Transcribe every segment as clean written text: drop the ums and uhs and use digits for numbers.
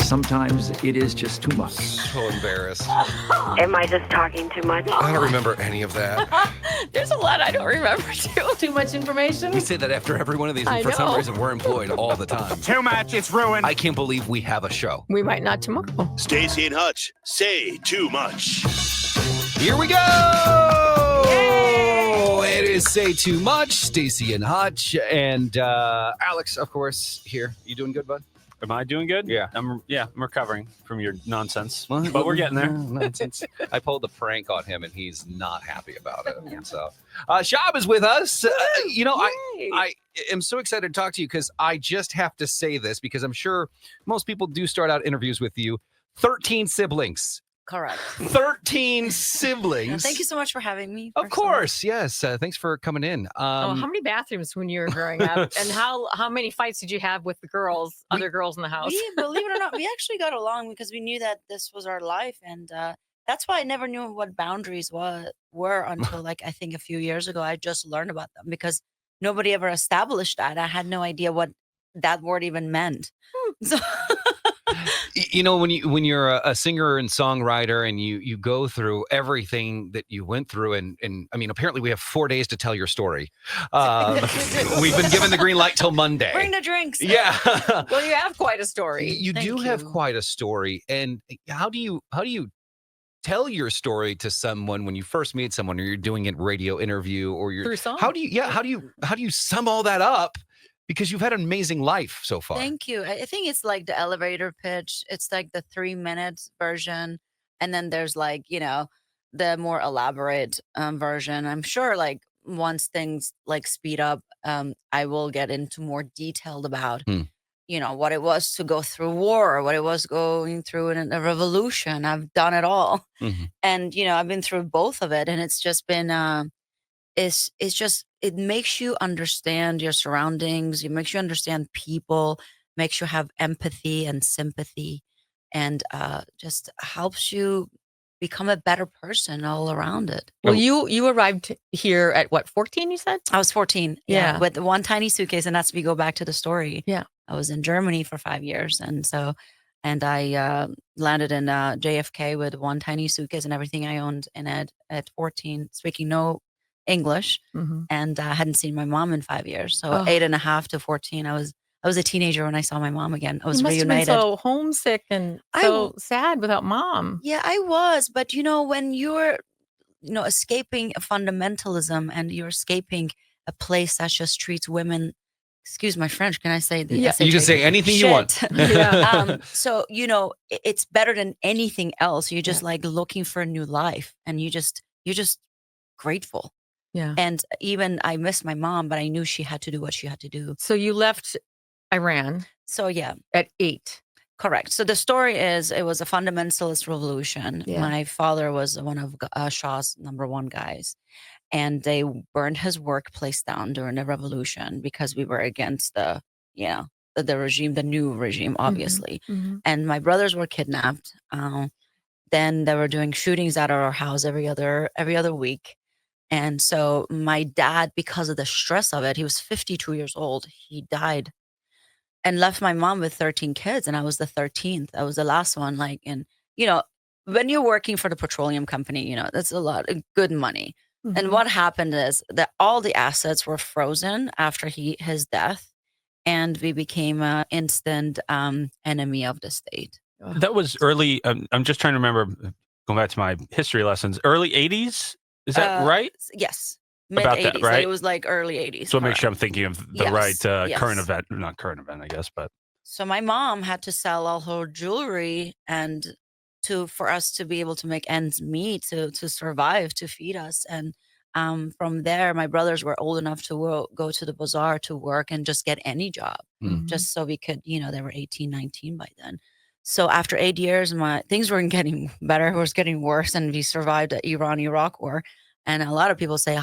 sometimes it is just too much. So embarrassed. Am I just talking too much? I don't remember any of that. There's a lot I don't remember, too. Too much information. We say that after every one of these, and for some reason, we're employed all the time. Too much, it's ruined. I can't believe we have a show. We might not tomorrow. Staci and Hutch say too much. Here we go! Yay! It is Say Too Much, Staci and Hutch, and Alex, of course, here. You doing good, bud? Am I doing good? Yeah. I'm recovering from your nonsense, Well, but we're getting there. Nonsense. I pulled a prank on him, and he's not happy about it. And so, Shab is with us. I am so excited to talk to you because I just have to say this because I'm sure most people do start out interviews with you. 13 siblings. Correct. 13 siblings. Thank you so much for having me. Of course, yes. Thanks for coming in. How many bathrooms when you were growing up? And how many fights did you have with the girls, other girls in the house? Believe it or not, we actually got along because we knew that this was our life. And that's why I never knew what boundaries were until I think a few years ago. I just learned about them because nobody ever established that. I had no idea what that word even meant. So you know, when you're a singer and songwriter and you go through everything that you went through, and I mean, apparently we have 4 days to tell your story. We've been given the green light till Monday. Bring the drinks. Yeah. Well, you have quite a story. You do have quite a story. And how do you tell your story to someone when you first meet someone, or you're doing a radio interview, or you're through song? How do you sum all that up? Because you've had an amazing life so far. Thank you. I think it's like the elevator pitch. It's like the 3-minute version. And then there's the more elaborate version. I'm sure once things speed up, I will get into more detailed about, what it was to go through war, what it was going through in a revolution. I've done it all. Mm-hmm. And, I've been through both of it. And it's just been, it makes you understand your surroundings. It makes you understand people, makes you have empathy and sympathy, and just helps you become a better person all around it. Well, you arrived here at what, 14, you said? I was 14. Yeah. With one tiny suitcase. And that's, we go back to the story. Yeah. I was in Germany for 5 years. And I landed in JFK with one tiny suitcase and everything I owned in it at 14, speaking no English, and I hadn't seen my mom in 5 years. So 8.5 to 14, I was a teenager when I saw my mom again. I was reunited. Have been so homesick and so sad without mom. Yeah, I was. But when you're, escaping a fundamentalism and you're escaping a place that just treats women. Excuse my French. Can I say that? Yeah, you can say anything you want. Yeah. So it's better than anything else. You're just looking for a new life, and you're just grateful. Yeah. And even I missed my mom, but I knew she had to do what she had to do. So you left Iran. So yeah. At 8. Correct. So the story is it was a fundamentalist revolution. Yeah. My father was one of Shah's #1 guys. And they burned his workplace down during the revolution because we were against the regime, the new regime, obviously. Mm-hmm. And my brothers were kidnapped. Then they were doing shootings at our house every other week. And so my dad, because of the stress of it, he was 52 years old. He died and left my mom with 13 kids. And I was the 13th. I was the last one. When you're working for the petroleum company, that's a lot of good money. Mm-hmm. And what happened is that all the assets were frozen after his death. And we became an instant enemy of the state. That was early. I'm just trying to remember, going back to my history lessons, early 80s. Is that right? Yes. Mid-80s. Right? It was early 80s. So make sure I'm thinking of the right yes. current event. Not current event, I guess, but. So my mom had to sell all her jewelry for us to be able to make ends meet, to survive, to feed us. And from there, my brothers were old enough to go to the bazaar to work and just get any job, just so we could, they were 18, 19 by then. So after 8 years, things weren't getting better. It was getting worse. And we survived the Iran-Iraq war. And a lot of people say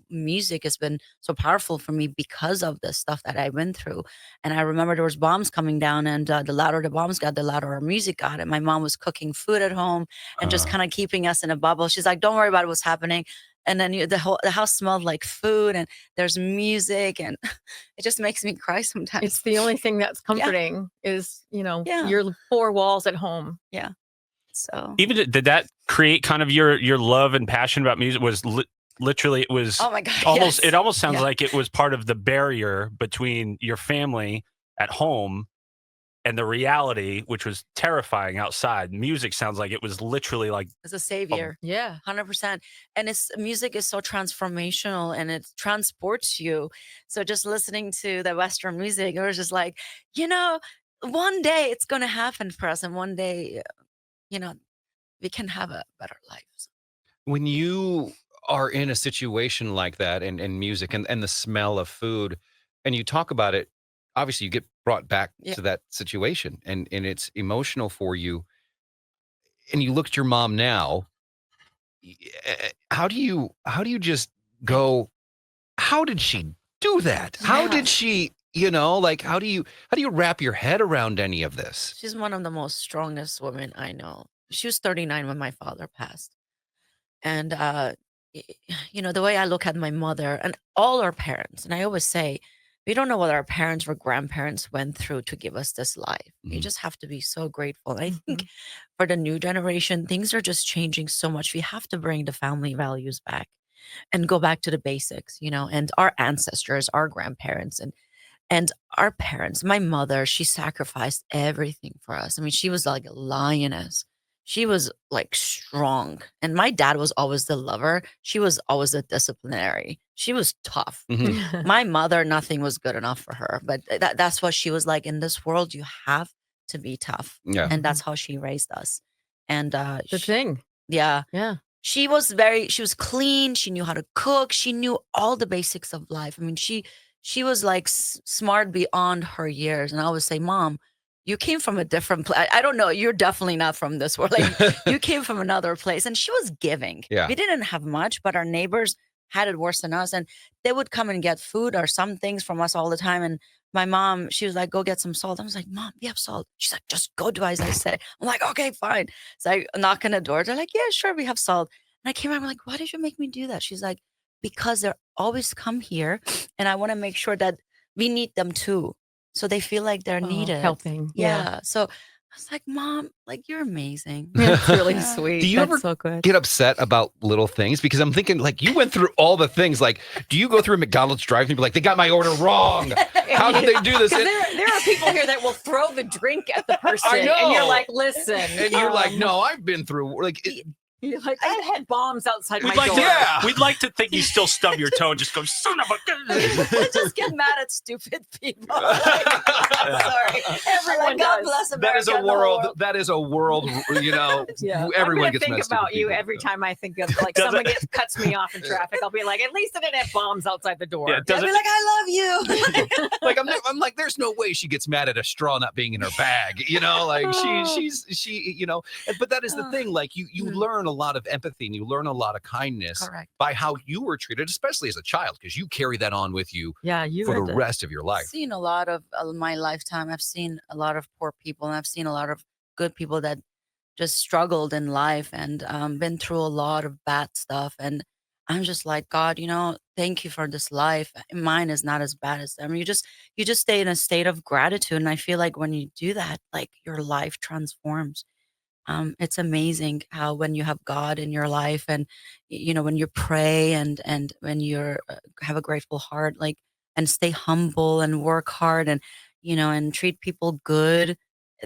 music has been so powerful for me because of the stuff that I went through. And I remember there was bombs coming down, and the louder the bombs got, the louder our music got. And my mom was cooking food at home and just kind of keeping us in a bubble. She's like, don't worry about what's happening. and then the house smelled like food, and there's music, and it just makes me cry sometimes. It's the only thing that's comforting is, Yeah. your four walls at home. Yeah. So Even did that create kind of your love and passion about music? Was literally it was oh my God, almost yes. it almost sounds Yeah. like it was part of the barrier between your family at home and the reality, which was terrifying outside. Music sounds like it was literally like It's a savior. Yeah. 100%. And music is so transformational, and it transports you. So just listening to the Western music, it was just like, one day it's going to happen for us. And one day, we can have a better life. When you are in a situation like that and music and the smell of food and you talk about it, obviously you get brought back Yeah. to that situation and it's emotional for you. And you look at your mom now, how do you just go, how did she do that? How Yeah. did she, like how do you wrap your head around any of this? She's one of the most strongest women I know. She was 39 when my father passed. And, the way I look at my mother and all our parents, and I always say, we don't know what our parents or grandparents went through to give us this life. You Mhm. just have to be so grateful. And I Mm-hmm. think for the new generation, things are just changing so much. We have to bring the family values back and go back to the basics, and our ancestors, our grandparents, and our parents. My mother, she sacrificed everything for us. I mean, she was like a lioness. She was like strong. And my dad was always the lover. She was always a disciplinary. She was tough. Mhm. My mother, nothing was good enough for her. But that's what she was like. In this world, you have to be tough. Yeah. And that's how she raised us. And The thing. yeah. Yeah. She was clean. She knew how to cook. She knew all the basics of life. I mean, she was like smart beyond her years. And I always say, Mom, you came from a different place. I don't know. You're definitely not from this world. Like, you came from another place. And she was giving. Yeah. We didn't have much, but our neighbors had it worse than us. And they would come and get food or some things from us all the time. And my mom, she was like, go get some salt. I was like, Mom, we have salt. She's like, just go do as I say. I'm like, okay, fine. So I knock on the door. They're like, yeah, sure, we have salt. And I came out, I'm like, why did you make me do that? She's like, because they're always come here. And I want to make sure that we need them too. So they feel like they're needed. Helping. Yeah. So I was like, Mom, like, you're amazing. It's really Yeah. sweet. Do you That's ever so good. get upset about little things? Because I'm thinking, like, you went through all the things. Like, do you go through a McDonald's drive-thru and be like, they got my order wrong? How did they do this? 'Cause And, there are people here that will throw the drink at the person. I know. And you're like, listen. and you're like, no, I've been through, like, You're like, I've had bombs outside my we'd like door. to, Yeah. we'd like to think you still stub your toe and just go, son of a. I just get mad at stupid people. I'm sorry. Everyone Like, God does. bless America. that is a and the whole world, that is a world, Yeah. everyone I'm gonna gets think messed about with you people, every so. time I think of like Does someone it- cuts me off in traffic. I'll be like, at least I didn't have bombs outside the door. Yeah, I'd does be it, like, I love you. Like, I'm like, there's no way she gets mad at a straw not being in her bag, like she, but that is the thing. Like, you Mhm. learn a lot of empathy and you learn a lot of kindness Correct. by how you were treated, especially as a child, because you carry that on with you Yeah, you for were the rest of your I've life. seen a lot of my lifetime. I've seen a lot of poor people, and I've seen a lot of good people that just struggled in life and been through a lot of bad stuff. And I'm just like, God, thank you for this life. Mine is not as bad as them. You just stay in a state of gratitude, and I feel like when you do that, like, your life transforms. It's amazing how when you have God in your life, and when you pray and when you're have a grateful heart, like, and stay humble and work hard, and and treat people good,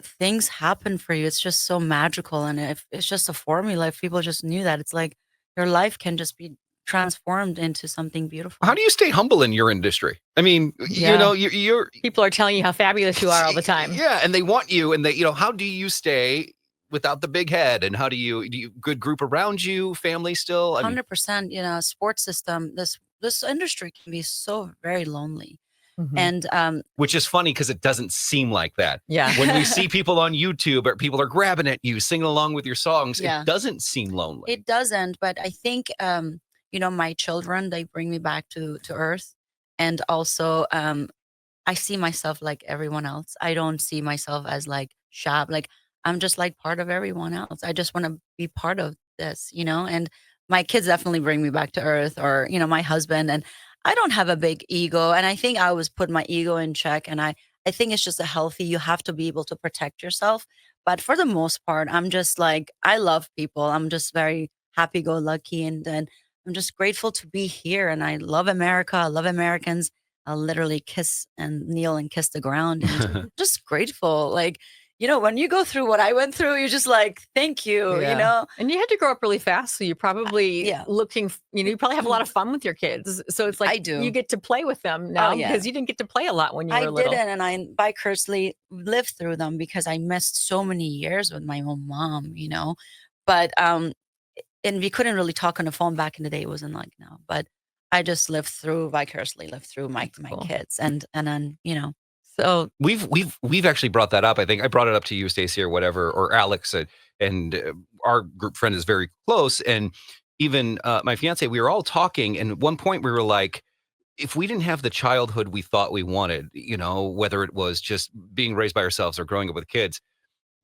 things happen for you. It's just so magical, and if it's just a formula, if people just knew that, it's like your life can just be transformed into something beautiful. How do you stay humble in your industry? I mean, Yeah. you're People are telling you how fabulous you are all the time. Yeah, and they want you, and they, how do you stay without the big head? And how do you good group around you, family still? I mean, 100%, sports system, this industry can be so very lonely. Mhm. And which is funny because it doesn't seem like that. Yeah. When we see people on YouTube or people are grabbing at you, singing along with your songs, Yeah. it doesn't seem lonely. it doesn't, but I think my children, they bring me back to earth. And also I see myself like everyone else. I don't see myself as like Shab. Like, I'm just like part of everyone else. I just want to be part of this, and my kids definitely bring me back to earth, or, my husband. And I don't have a big ego. And I think I always put my ego in check. And I think it's just you have to be able to protect yourself. But for the most part, I'm just like, I love people. I'm just very happy go lucky. And then I'm just grateful to be here. And I love America. I love Americans. I'll literally kiss and kneel and kiss the ground. And just grateful. Like, when you go through what I went through, you're just like, thank you, Yeah. And you had to grow up really fast. So you're probably looking, you probably have a lot of fun with your kids. So it's like I do. you get to play with them now because you didn't get to play a lot when you were little. I didn't. And I vicariously lived through them because I missed so many years with my own mom, But, and we couldn't really talk on the phone back in the day. It wasn't like now. But I just vicariously lived through my kids. And then, So we've actually brought that up. I think I brought it up to you, Staci, or whatever, or Alex, and our group friend is very close. And even my fiance, we were all talking, and at one point we were like, if we didn't have the childhood we thought we wanted, whether it was just being raised by ourselves or growing up with kids,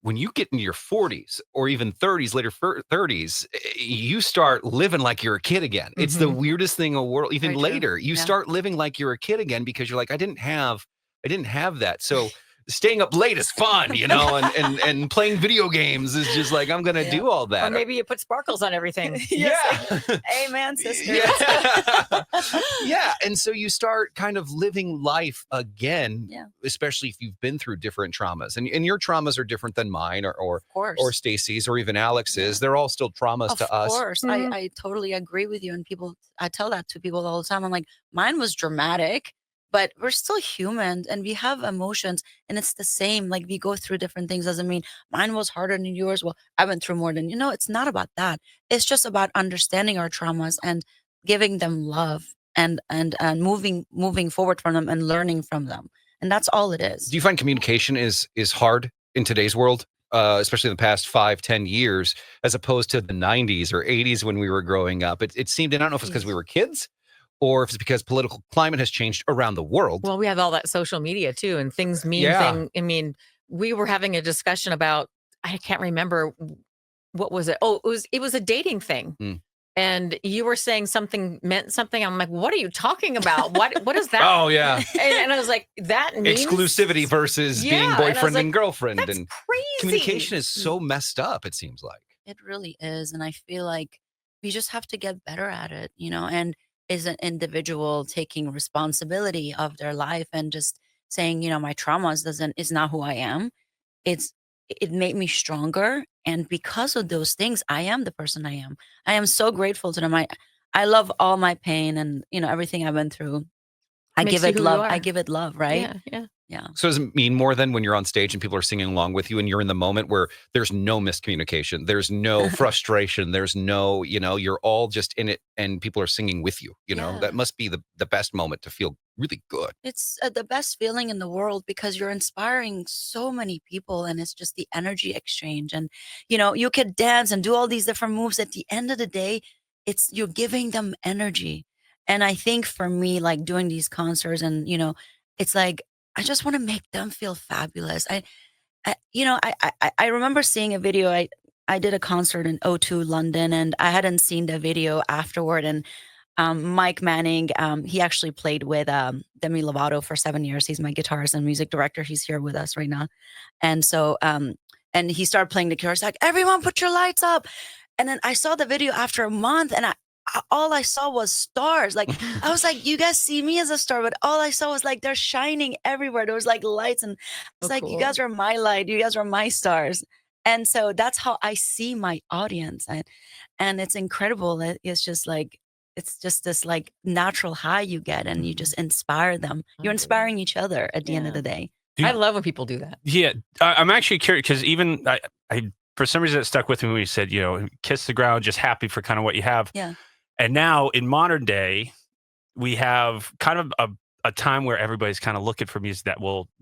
when you get into your 40s or even 30s, later 30s, you start living like you're a kid again. It's the weirdest thing in the world. Even Very later, true. you start living like you're a kid again because you're like, I didn't have that. So staying up late is fun, and playing video games is just like, I'm going to do all that. Or maybe you put sparkles on everything. Yeah. Amen, sister. Yeah. And so you start kind of living life again, especially if you've been through different traumas. And your traumas are different than mine or Staci's or even Alex's. They're all still traumas to us. Of course. I totally agree with you. And I tell that to people all the time. I'm like, mine was dramatic, but we're still human and we have emotions, and it's the same. Like, we go through different things. Doesn't mean mine was harder than yours. Well, I went through more than it's not about that. It's just about understanding our traumas and giving them love and moving forward from them and learning from them. And that's all it is. Do you find communication is hard in today's world, especially in the past 5-10 years, as opposed to the 90s or 80s when we were growing up? It seemed, and I don't know if it's because we were kids, or if it's because political climate has changed around the world. Well, we have all that social media too, and things mean thing. I mean, we were having a discussion about, I can't remember what was it. Oh, it was a dating thing. And you were saying something meant something. I'm like, what are you talking about? What is that? Oh, yeah. And I was like, that means exclusivity versus being boyfriend and girlfriend. That's and crazy. Communication is so messed up, it seems like. It really is. And I feel like we just have to get better at it, and is an individual taking responsibility of their life and just saying, my traumas is not who I am. It made me stronger. And because of those things, I am the person I am. I am so grateful to them. I love all my pain and, everything I went through. I give it love. I give it love, right? Yeah. So does it mean more than when you're on stage and people are singing along with you and you're in the moment where there's no miscommunication, there's no frustration, there's no, you're all just in it and people are singing with you, that must be the best moment to feel really good. It's the best feeling in the world because you're inspiring so many people and it's just the energy exchange. And, you could dance and do all these different moves. At the end of the day, you're giving them energy. And I think for me, like doing these concerts and, it's like, I just want to make them feel fabulous. I remember seeing a video. I did a concert in O2 London, and I hadn't seen the video afterward. And Mike Manning, he actually played with Demi Lovato for 7 years. He's my guitarist and music director. He's here with us right now. And so, and he started playing the guitar. He's like, everyone put your lights up. And then I saw the video after a month, and all I saw was stars. Like, I was like, you guys see me as a star, but all I saw was like, they're shining everywhere. There was like lights, and it's like, cool. You guys are my light. You guys are my stars. And so that's how I see my audience. And it's incredible. It's just this like natural high you get, and you just inspire them. You're inspiring each other at the end of the day. I love when people do that. Yeah. I'm actually curious because even I for some reason it stuck with me when you said, kiss the ground, just happy for kind of what you have. Yeah. And now in modern day, we have kind of a time where everybody's kind of looking for music that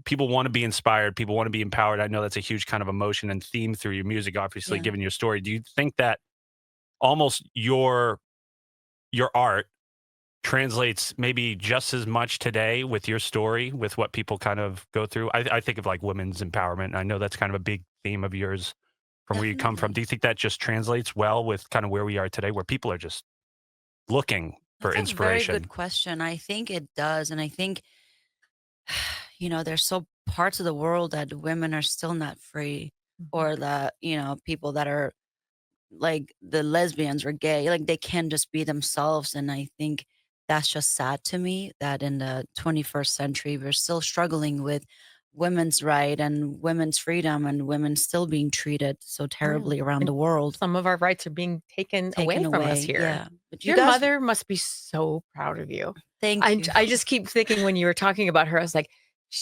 people want to be inspired. People want to be empowered. I know that's a huge kind of emotion and theme through your music, obviously, given your story. Do you think that almost your art translates maybe just as much today with your story, with what people kind of go through? I think of like women's empowerment. I know that's kind of a big theme of yours from where you come from? Do you think that just translates well with kind of where we are today, where people are just looking for That's inspiration? a very good question. I think it does. And I think, there's so parts of the world that women are still not free, or that, people that are like the lesbians or gay, like they can just be themselves. And I think that's just sad to me that in the 21st century, we're still struggling with women's right and women's freedom, and women still being treated so terribly around And the world. some of our rights are being taken away from us here. Yeah. But Your mother must be so proud of you. Thank you. I just keep thinking when you were talking about her, I was like,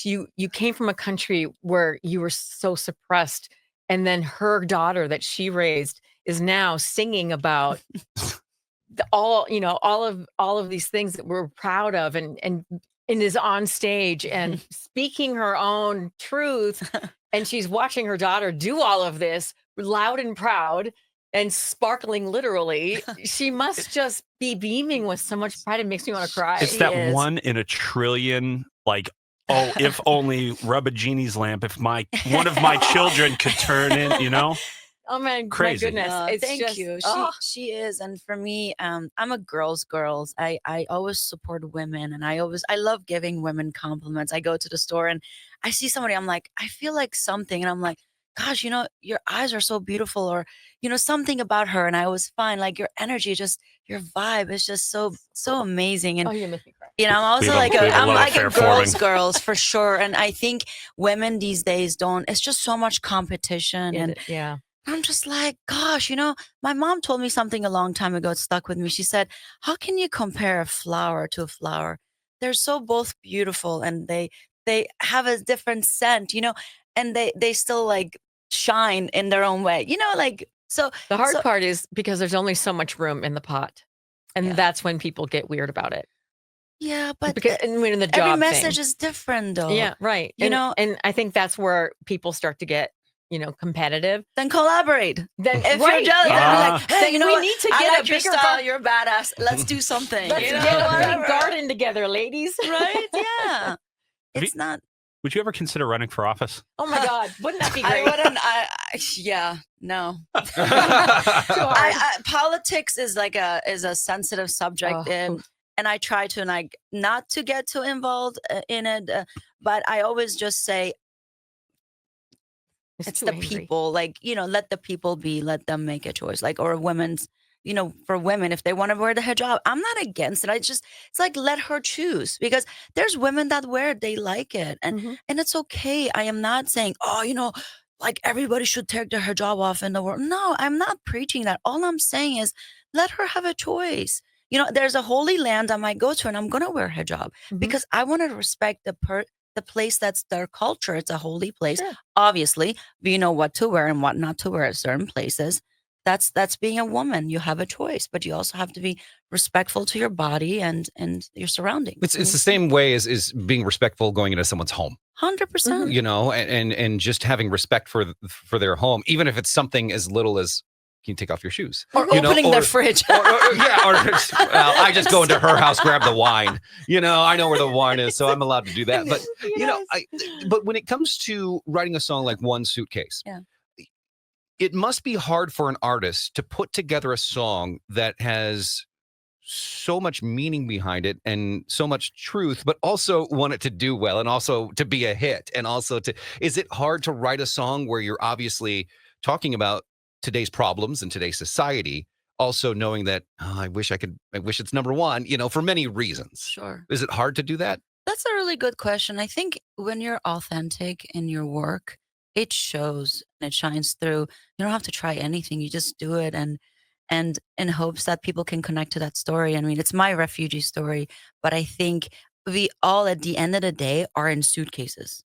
you came from a country where you were so suppressed, and then her daughter that she raised is now singing about all of these things that we're proud of, and is on stage and speaking her own truth, and she's watching her daughter do all of this loud and proud and sparkling literally. She must just be beaming with so much pride. It makes me want to cry. It's that one in a trillion, like, oh, if only rub a genie's lamp, if one of my children could turn in, Oh my Crazy. goodness. It's Thank just, you. She is. And for me, I'm a girls. I always support women, and I love giving women compliments. I go to the store and I see somebody, I'm like, I feel like something. And I'm like, gosh, your eyes are so beautiful, or, something about her. And I always find like your energy, just your vibe is just so amazing. And you make me cry. I'm also We have a I'm love like affair a forming. girls for sure. And I think women these days it's just so much competition. And Yeah. I'm just like, gosh, my mom told me something a long time ago. It stuck with me. She said, how can you compare a flower to a flower? They're so both beautiful, and they have a different scent, and they still like shine in their own way, so The hard part is because there's only so much room in the pot. And Yeah. that's when people get weird about it. yeah, but Because and when in the job every message thing. is different though. Yeah, right. And I think that's where people start to get, competitive. Then collaborate. Then If right, you're jealous, yeah. then be like, hey, Then we what? need to I get like a your bigger style. You're badass. Let's do something. Let's get a big garden together, ladies. Right? Yeah. Have It's not. Would you ever consider running for office? Oh my God. Wouldn't that be I great? wouldn't. Yeah, no. Politics is like a sensitive subject, and I try to like not to get too involved in it, but I always just say it's too the angry. people. Like let the people be, let them make a choice. Like, or women's. For women, if they want to wear the hijab, I'm not against it. It's like, let her choose, because there's women that wear it, they like it. And it's okay. I am not saying, like everybody should take their hijab off in the world. No, I'm not preaching that. All I'm saying is let her have a choice. There's a holy land I might go to, and I'm going to wear hijab because I want to respect the place that's their culture. It's a holy place. Sure. Obviously, we know what to wear and what not to wear at certain places. That's being a woman. You have a choice, but you also have to be respectful to your body and your surroundings. It's the same way as being respectful going into someone's home. 100%. And just having respect for their home, even if it's something as little as, can you take off your shoes? Or opening their fridge. I just go into her house, grab the wine. I know where the wine is, so I'm allowed to do that. But but when it comes to writing a song like One Suitcase, it must be hard for an artist to put together a song that has so much meaning behind it and so much truth, but also want it to do well and also to be a hit. And also is it hard to write a song where you're obviously talking about today's problems and today's society, also knowing that, I wish it's number one, for many reasons. Sure. Is it hard to do that? That's a really good question. I think when you're authentic in your work, it shows and it shines through. You don't have to try anything. You just do it, and in hopes that people can connect to that story. I mean, it's my refugee story, but I think we all at the end of the day are in suitcases.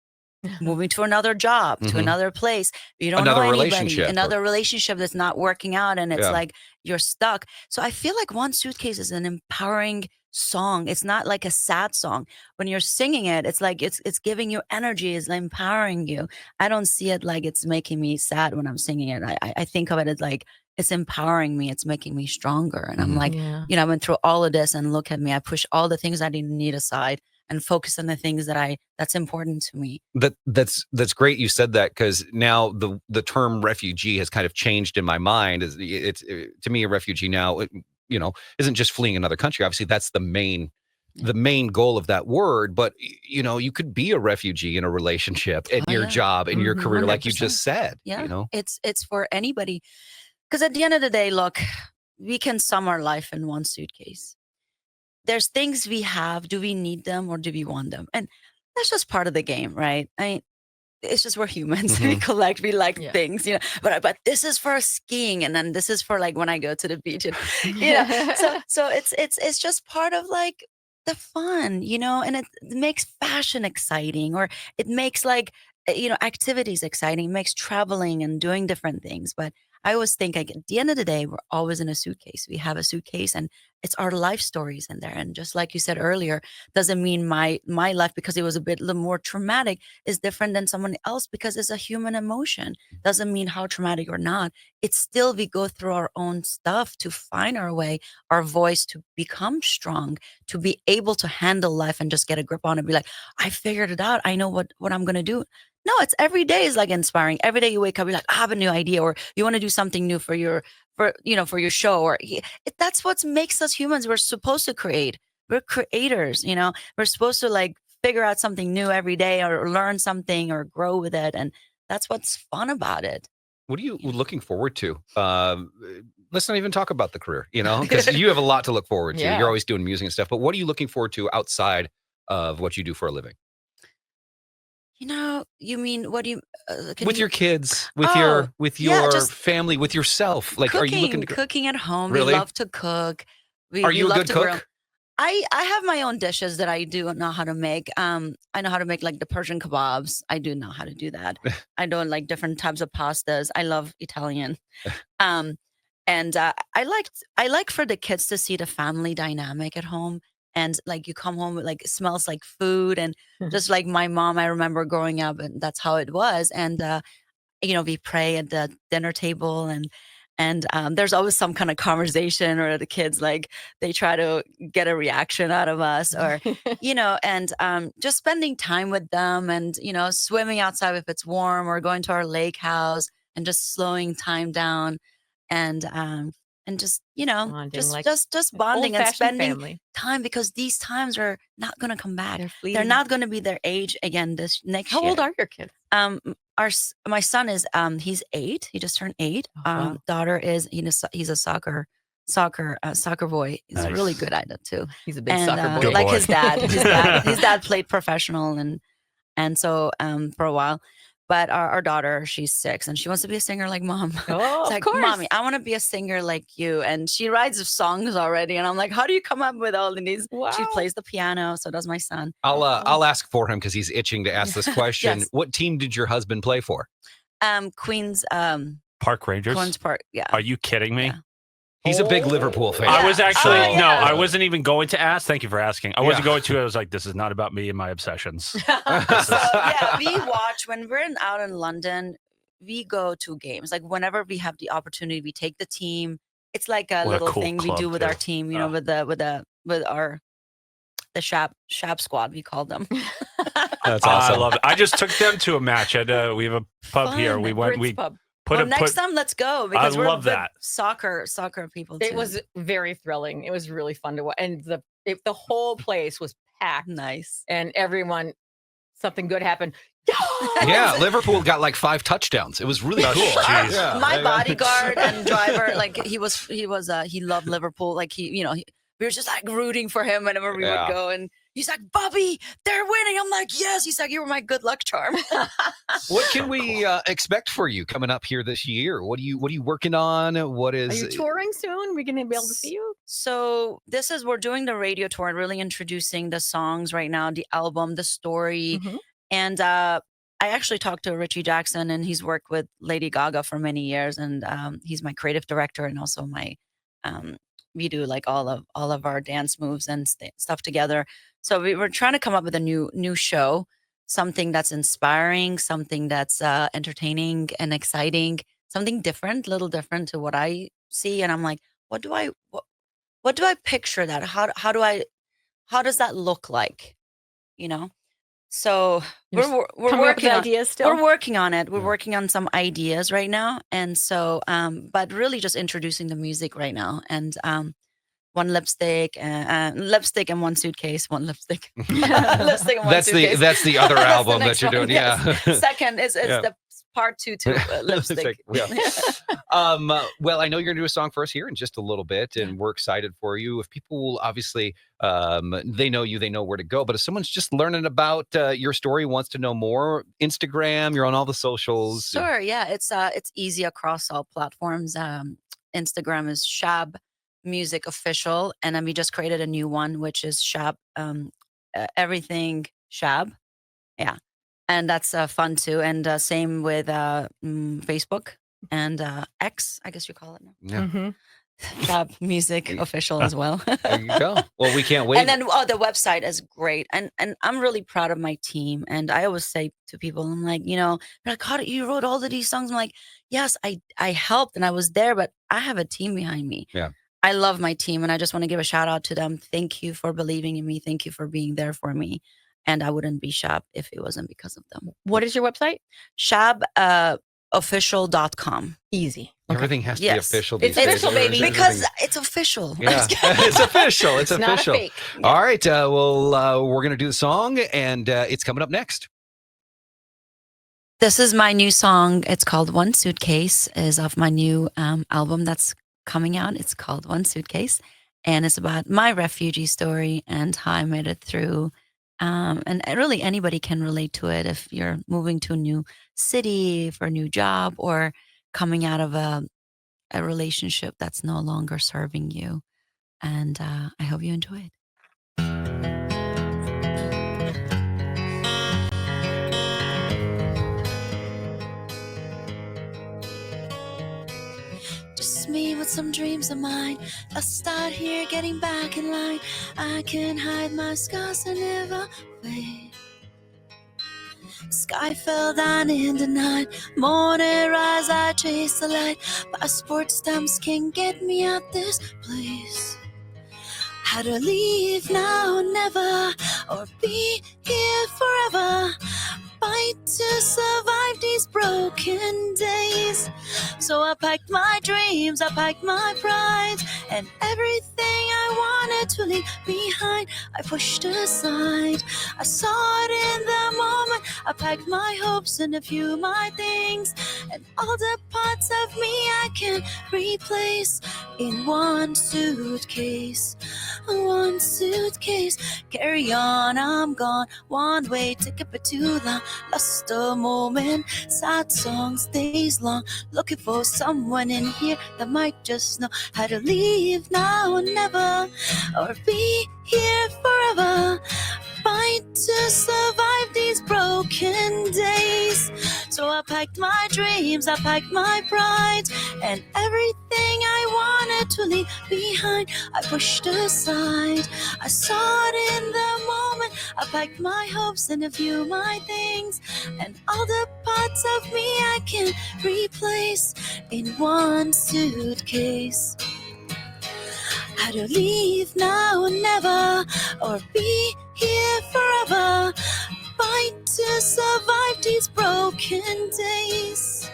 Moving to another job, to another place. You don't know anybody. Another relationship that's not working out, and it's like you're stuck. So I feel like One Suitcase is an empowering song. It's not like a sad song. When you're singing it, it's like it's giving you energy, it's empowering you. I don't see it like it's making me sad when I'm singing it. I think of it as like it's empowering me. It's making me stronger. And I'm like, I went through all of this, and look at me. I push all the things I didn't need aside. and focus on the things that's important to me. That's great you said that, because now the term refugee has kind of changed in my mind. It's to me, a refugee now, isn't just fleeing another country. Obviously, that's the main goal of that word. But you could be a refugee in a relationship, in your job, in your career, like you just said. Yeah, it's for anybody. Because at the end of the day, look, we can sum our life in one suitcase. There's things we have. Do we need them or do we want them? And that's just part of the game, right? I mean, it's just we're humans. We collect, we like things, But this is for skiing, and then this is for like when I go to the beach, and So it's just part of like the fun, and it makes fashion exciting, or it makes like activities exciting, it makes traveling and doing different things. But I always think like at the end of the day, we're always in a suitcase. We have a suitcase, and it's our life stories in there. And just like you said earlier, doesn't mean my life, because it was a little more traumatic, is different than someone else, because it's a human emotion. Doesn't mean how traumatic or not. It's still, we go through our own stuff to find our way, our voice, to become strong, to be able to handle life and just get a grip on it. Be like, I figured it out. I know what I'm gonna do. No, it's every day is like inspiring. Every day you wake up, you're like, I have a new idea, or you want to do something new for your show, or that's what makes us humans. We're supposed to create. We're creators, We're supposed to like figure out something new every day, or learn something, or grow with it, and that's what's fun about it. What are you looking forward to? Let's not even talk about the career, because you have a lot to look forward to. Yeah. You're always doing music and stuff, but what are you looking forward to outside of what you do for a living? You mean, what do you with your kids, with just family, with yourself? Like, cooking, are you looking to cooking at home? Really? We love to cook. Are you a love good to cook? grill. I have my own dishes that I do know how to make. I know how to make like the Persian kebabs. I do know how to do that. I don't like different types of pastas. I love Italian. And I like for the kids to see the family dynamic at home. And like you come home with like, it smells like food, and just like my mom, I remember growing up, and that's how it was. And we pray at the dinner table, and there's always some kind of conversation, or the kids like they try to get a reaction out of us, or and just spending time with them, and swimming outside if it's warm, or going to our lake house and just slowing time down, and just Bonding, like just bonding and old-fashioned spending family. time, because these times are not going to come back. They're They're fleeting. not going to be their age again this next How year. old are your kids? My son is he's 8. He just turned 8. Oh, wow. Daughter is he's a soccer boy. He's Nice. really good at it too. He's a big And soccer boy. Good like boy. his dad. His dad played professional, and so for a while. But our daughter, she's 6, and she wants to be a singer like mom. Oh, It's of like, course. Mommy, I want to be a singer like you. And she writes songs already. And I'm like, how do you come up with all of these? Wow. She plays the piano. So does my son. I'll ask for him because he's itching to ask this question. Yes. What team did your husband play for? Queens Park Rangers. Queens Park. Yeah. Are you kidding me? Yeah. He's a big Liverpool fan. I was actually Oh, yeah. I wasn't even going to ask. Thank you for asking. I wasn't going to. I was like, this is not about me and my obsessions. So yeah, we watch when we're out in London. We go to games. Like whenever we have the opportunity, we take the team. It's like a What a little cool thing we club, do with too. our team. With our Shab squad, we call them. That's I awesome. love it. I just took them to a match at we have a pub Fun. here. We went. We pub. put Well, a next put. time, let's go, because we're love big that. soccer people too. It was very thrilling. It was really fun to watch, and the whole place was packed, nice. and everyone, something good happened. Yeah, Liverpool got like 5 touchdowns. It was really cool. Jeez. Yeah. My bodyguard and driver, like he loved Liverpool. Like we were just like rooting for him whenever we Yeah. would go, and he's like, Bobby, they're winning. I'm like, yes. He's like, you were my good luck charm. What can we expect for you coming up here this year? What are you working on? What Are is you touring soon? We're gonna be able to see you. So we're doing the radio tour and really introducing the songs right now, the album, the story. Mhm. And I actually talked to Richie Jackson, and he's worked with Lady Gaga for many years, and he's my creative director, and also my we do like all of our dance moves and stuff together. So we were trying to come up with a new show, something that's inspiring, something that's entertaining and exciting, something different, little different to what I see. And I'm like, what do I picture that? How does that look like? you know. So You're we're coming up with working on ideas still. we're working on it. We're working on some ideas right now, and so but really just introducing the music right now, and one lipstick and one suitcase, one lipstick. Lipstick and one suitcase. That's the other That's the album that next you're one, doing. Yeah. yes. Second is Yeah. the part 2 to lipstick. Yeah. Well, I know you're gonna do a song for us here in just a little bit, and we're excited for you. If people obviously they know you, they know where to go. But if someone's just learning about your story, wants to know more, Instagram, you're on all the socials. Sure, yeah, it's easy across all platforms. Instagram is Shab Music Official, and then we just created a new one, which is Shab Everything Shab. Yeah, and that's fun too. And same with Facebook and X, I guess you call it now. Yeah. Mm-hmm. Shab Music Official as well. There you go. Well, we can't wait. And then the website is great, and I'm really proud of my team. And I always say to people, I'm like, they're like, how did you wrote all of these songs? I'm like, yes, I helped and I was there, but I have a team behind me. Yeah. I love my team, and I just want to give a shout out to them. Thank you for believing in me. Thank you for being there for me. And I wouldn't be Shab if it wasn't because of them. What is your website? Shabofficial.com. Easy. Everything has to be Yes. official. It's these days. official, baby. Everything- Because it's official. Yeah, it's official. It's Not a official. fake. All right. Well, we're gonna do the song, and it's coming up next. This is my new song. It's called One Suitcase, is of my new album that's coming out. It's called One Suitcase, and it's about my refugee story and how I made it through. And really anybody can relate to it if you're moving to a new city for a new job, or coming out of a relationship that's no longer serving you. And I hope you enjoy it. Just me with some dreams of mine. Let's start here, getting back in line. I can hide my scars and never fade. Sky fell down in the night. Morning rise, I chase the light. Passport stamps can't get me out this place. How to leave now, never, or be here forever. Fight to survive these broken days. So I packed my dreams, I packed my pride, and everything I wanted to leave behind, I pushed aside. I saw it in the moment. I packed my hopes and a few my things, and all the parts of me I can replace in one suitcase. One suitcase, carry on, I'm gone. One way ticket, but too long. Lost a moment, sad songs, days long. Looking for someone in here that might just know how to leave now or never, or be here forever. Fight to survive these broken days. So I packed my dreams, I packed my pride, and everything I wanted to leave behind, I pushed aside. I saw it in the moment. I packed my hopes and a few my things, and all the parts of me I can replace in one suitcase. How to leave now or never, or be here forever. Fight to survive these broken days.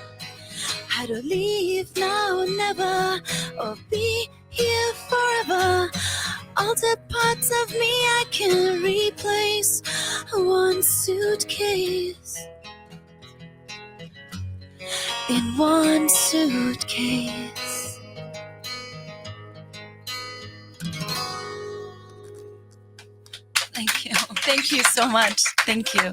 How to leave now or never, or be here forever. All the parts of me I can replace one suitcase. In one suitcase. Thank you. Thank you so much. Thank you.